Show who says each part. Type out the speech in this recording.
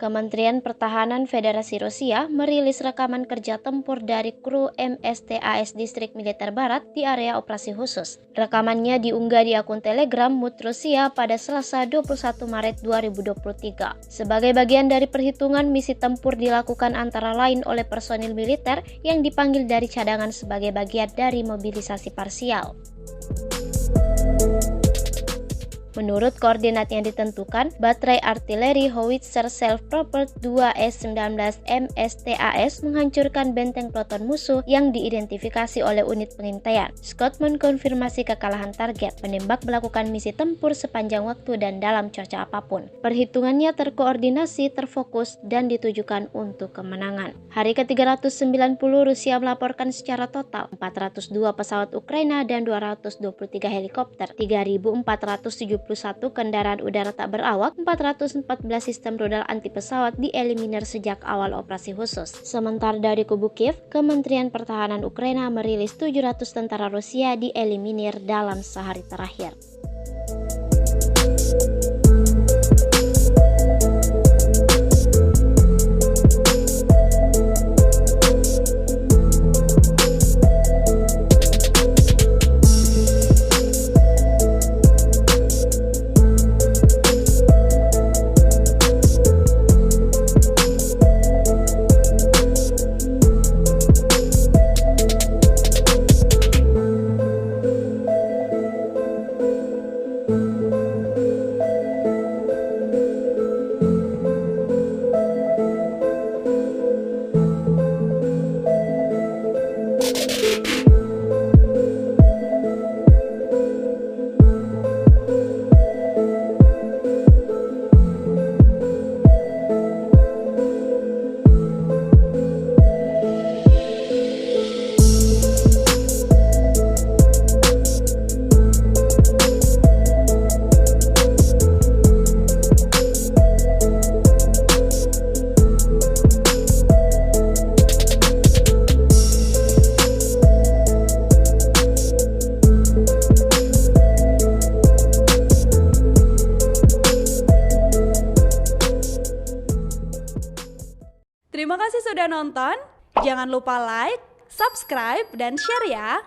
Speaker 1: Kementerian Pertahanan Federasi Rusia merilis rekaman kerja tempur dari kru MSTAS Distrik Militer Barat di area operasi khusus. Rekamannya diunggah di akun Telegram MUD Rusia pada Selasa 21 Maret 2023. Sebagai bagian dari perhitungan misi tempur dilakukan antara lain oleh personil militer yang dipanggil dari cadangan sebagai bagian dari mobilisasi parsial. Menurut koordinat yang ditentukan, baterai artileri howitzer self-propelled 2S-19 MSTAS menghancurkan benteng peloton musuh yang diidentifikasi oleh unit pengintaian. Scott mengkonfirmasi kekalahan target, penembak melakukan misi tempur sepanjang waktu dan dalam cuaca apapun. Perhitungannya terkoordinasi, terfokus, dan ditujukan untuk kemenangan. Hari ke-390 Rusia melaporkan secara total 402 pesawat Ukraina dan 223 helikopter, 3.471 kendaraan udara tak berawak, 414 sistem rudal anti pesawat dieliminir sejak awal operasi khusus. Sementara dari kubu Kiev, Kementerian Pertahanan Ukraina merilis 700 tentara Rusia dieliminir dalam sehari terakhir.
Speaker 2: Terima kasih sudah nonton. Jangan lupa like, subscribe, dan share ya.